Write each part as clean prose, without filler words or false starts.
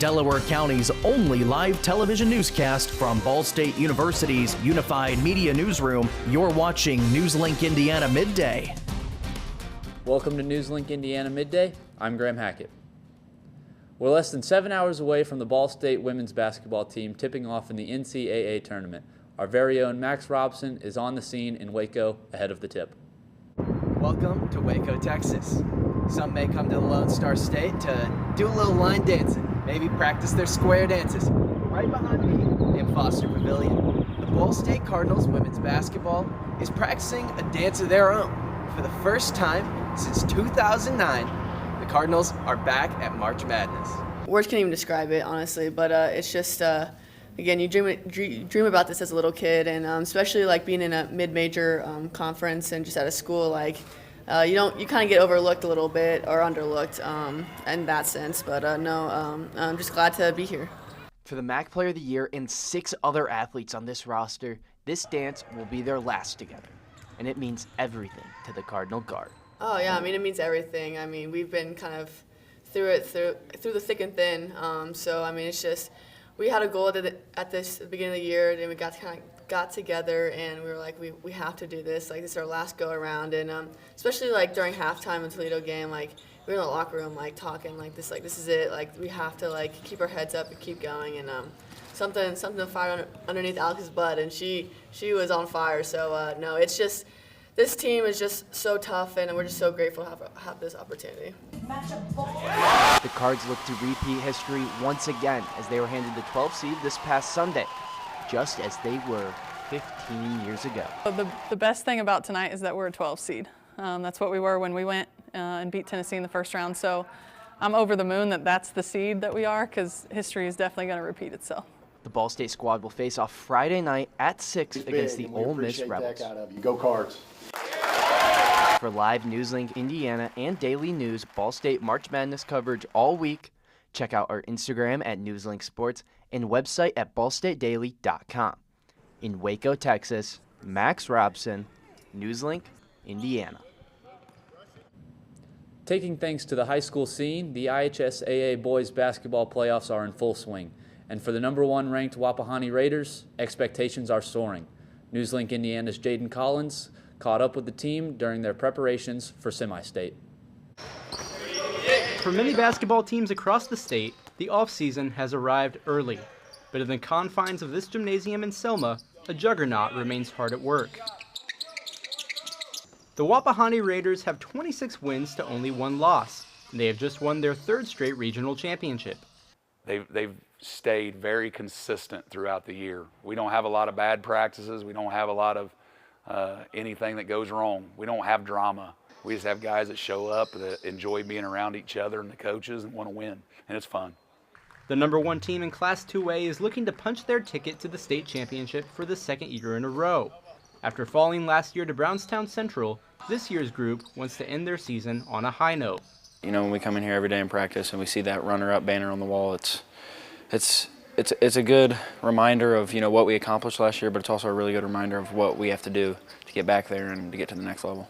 Delaware County's only live television newscast from Ball State University's Unified Media Newsroom. You're watching NewsLink Indiana Midday. Welcome to NewsLink Indiana Midday. I'm Graham Hackett. We're less than 7 hours away from the Ball State women's basketball team tipping off in the NCAA tournament. Our very own Max Robson is on the scene in Waco ahead of the tip. Welcome to Waco, Texas. Some may come to the Lone Star State to do a little line dancing, maybe practice their square dances. Right behind me in Foster Pavilion, the Ball State Cardinals women's basketball is practicing a dance of their own. For the first time since 2009, the Cardinals are back at March Madness. Words can't even describe it, honestly, but it's just, again, you dream about this as a little kid, and especially like being in a mid-major conference and just at a school, like you kind of get overlooked a little bit or underlooked in that sense, but I'm just glad to be here. For the MAC Player of the Year and 6 other athletes on this roster, this dance will be their last together, and it means everything to the Cardinal Guard. Oh yeah, I mean, it means everything. I mean, we've been kind of through the thick and thin, so I mean, it's just, we had a goal at this beginning of the year, and we got together, and we were like, we have to do this. Like, this is our last go around, and especially like during halftime in the Toledo game, like we were in the locker room like talking like this is it. Like, we have to like keep our heads up and keep going, and something fired underneath Alex's butt, and she was on fire. So no, it's just, this team is just so tough, and we're just so grateful to have this opportunity. The Cards look to repeat history once again as they were handed the 12th seed this past Sunday, just as they were 15 years ago. The best thing about tonight is that we're a 12 seed. That's what we were when we went and beat Tennessee in the first round. So I'm over the moon that that's the seed that we are, because history is definitely going to repeat itself. The Ball State squad will face off Friday night at 6 against the Ole Miss Rebels. Go Cards. For live NewsLink Indiana and daily news Ball State March Madness coverage all week, check out our Instagram at NewsLink Sports and website at ballstatedaily.com. In Waco, Texas, Max Robson, NewsLink Indiana. Taking things to the high school scene, the IHSAA boys basketball playoffs are in full swing. And for the #1 ranked Wapahani Raiders, expectations are soaring. NewsLink Indiana's Jaden Collins caught up with the team during their preparations for semi-state. For many basketball teams across the state, the off-season has arrived early. But in the confines of this gymnasium in Selma, a juggernaut remains hard at work. The Wapahani Raiders have 26 wins to only 1 loss, and they have just won their 3rd straight regional championship. They've stayed very consistent throughout the year. We don't have a lot of bad practices. We don't have a lot of anything that goes wrong. We don't have drama. We just have guys that show up that enjoy being around each other and the coaches and want to win, and it's fun. The #1 team in Class 2A is looking to punch their ticket to the state championship for the 2nd year in a row. After falling last year to Brownstown Central, this year's group wants to end their season on a high note. You know, when we come in here every day in practice and we see that runner-up banner on the wall, it's a good reminder of, you know, what we accomplished last year, but it's also a really good reminder of what we have to do to get back there and to get to the next level.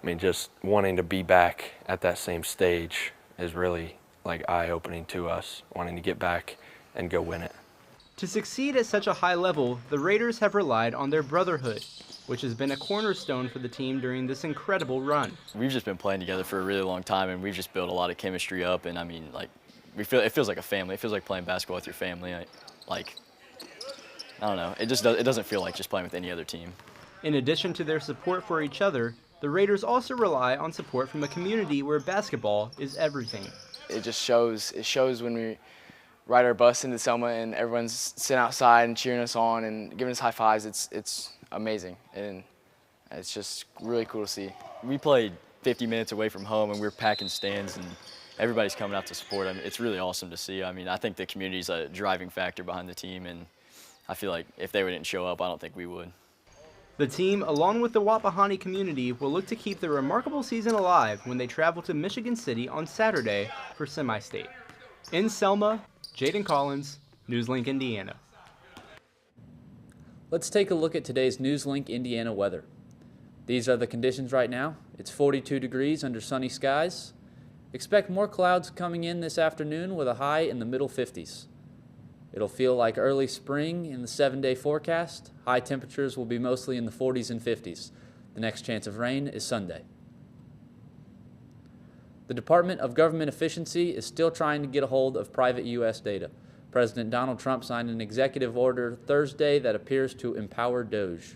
I mean, just wanting to be back at that same stage is really like eye-opening to us, wanting to get back and go win it. To succeed at such a high level, the Raiders have relied on their brotherhood, which has been a cornerstone for the team during this incredible run. We've just been playing together for a really long time, and we've just built a lot of chemistry up, and I mean, like, it feels like a family. It feels like playing basketball with your family. I don't know. It doesn't feel like just playing with any other team. In addition to their support for each other, the Raiders also rely on support from a community where basketball is everything. It just shows. It shows when we ride our bus into Selma and everyone's sitting outside and cheering us on and giving us high fives. It's amazing, and it's just really cool to see. We played 50 minutes away from home, and we're packing stands, and everybody's coming out to support. I mean, it's really awesome to see. I mean, I think the community's a driving factor behind the team, and I feel like if they didn't show up, I don't think we would. The team, along with the Wapahani community, will look to keep the remarkable season alive when they travel to Michigan City on Saturday for semi-state. In Selma, Jaden Collins, NewsLink Indiana. Let's take a look at today's NewsLink Indiana weather. These are the conditions right now. It's 42 degrees under sunny skies. Expect more clouds coming in this afternoon with a high in the middle 50s. It'll feel like early spring in the 7-day forecast. High temperatures will be mostly in the 40s and 50s. The next chance of rain is Sunday. The Department of Government Efficiency is still trying to get a hold of private U.S. data. President Donald Trump signed an executive order Thursday that appears to empower Doge.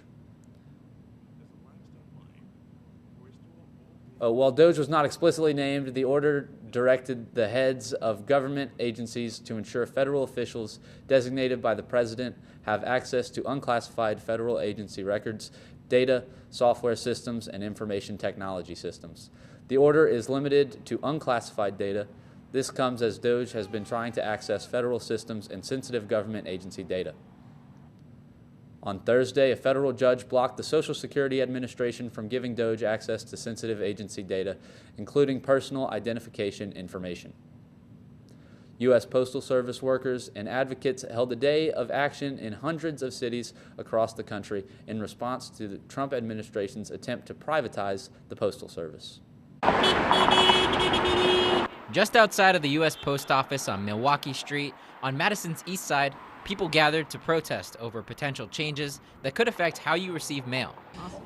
While Doge was not explicitly named, the order directed the heads of government agencies to ensure federal officials designated by the president have access to unclassified federal agency records, data, software systems, and information technology systems. The order is limited to unclassified data. This comes as Doge has been trying to access federal systems and sensitive government agency data. On Thursday, a federal judge blocked the Social Security Administration from giving Doge access to sensitive agency data, including personal identification information. U.S. Postal Service workers and advocates held a day of action in hundreds of cities across the country in response to the Trump administration's attempt to privatize the Postal Service. Just outside of the U.S. Post Office on Milwaukee Street, on Madison's east side, people gathered to protest over potential changes that could affect how you receive mail.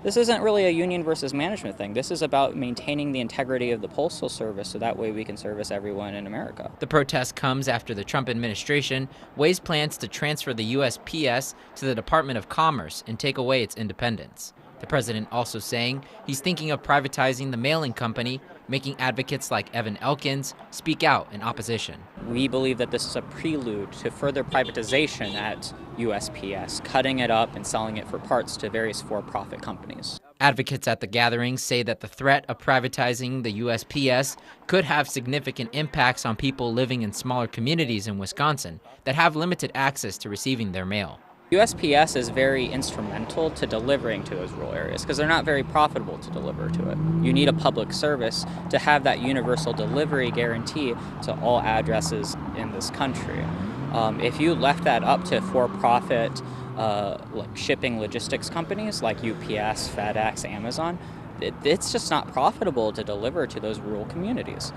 This isn't really a union versus management thing. This is about maintaining the integrity of the Postal Service so that way we can service everyone in America. The protest comes after the Trump administration weighs plans to transfer the USPS to the Department of Commerce and take away its independence. The president also saying he's thinking of privatizing the mailing company, making advocates like Evan Elkins speak out in opposition. We believe that this is a prelude to further privatization at USPS, cutting it up and selling it for parts to various for-profit companies. Advocates at the gathering say that the threat of privatizing the USPS could have significant impacts on people living in smaller communities in Wisconsin that have limited access to receiving their mail. USPS is very instrumental to delivering to those rural areas because they're not very profitable to deliver to it. You need a public service to have that universal delivery guarantee to all addresses in this country. If you left that up to for-profit like shipping logistics companies like UPS, FedEx, Amazon, it's just not profitable to deliver to those rural communities.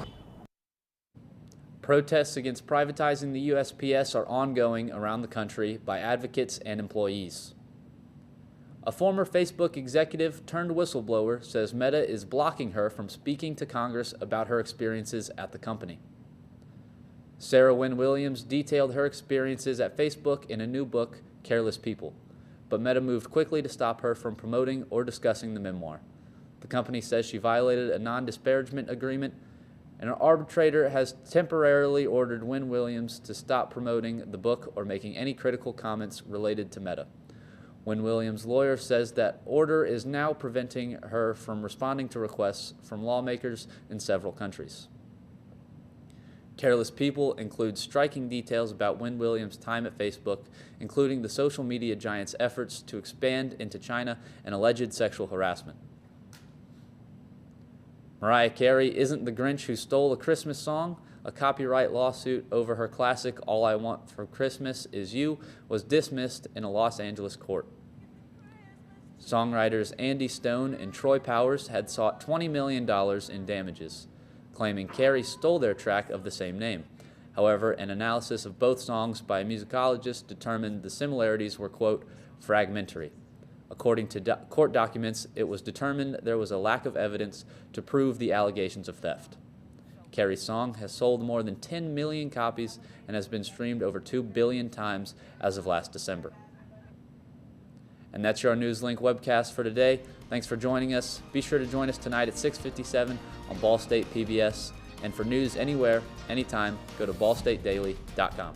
Protests against privatizing the USPS are ongoing around the country by advocates and employees. A former Facebook executive turned whistleblower says Meta is blocking her from speaking to Congress about her experiences at the company. Sarah Wynne Williams detailed her experiences at Facebook in a new book, Careless People, but Meta moved quickly to stop her from promoting or discussing the memoir. The company says she violated a non-disparagement agreement, and an arbitrator has temporarily ordered Wynne Williams to stop promoting the book or making any critical comments related to Meta. Wynne Williams' lawyer says that order is now preventing her from responding to requests from lawmakers in several countries. Careless People includes striking details about Wynne Williams' time at Facebook, including the social media giant's efforts to expand into China and alleged sexual harassment. Mariah Carey isn't the Grinch who stole a Christmas song. A copyright lawsuit over her classic All I Want for Christmas Is You was dismissed in a Los Angeles court. Songwriters Andy Stone and Troy Powers had sought $20 million in damages, claiming Carey stole their track of the same name. However, an analysis of both songs by a musicologist determined the similarities were, quote, fragmentary. According to court documents, it was determined there was a lack of evidence to prove the allegations of theft. Carey's song has sold more than 10 million copies and has been streamed over 2 billion times as of last December. And that's your NewsLink webcast for today. Thanks for joining us. Be sure to join us tonight at 6:57 on Ball State PBS. And for news anywhere, anytime, go to ballstatedaily.com.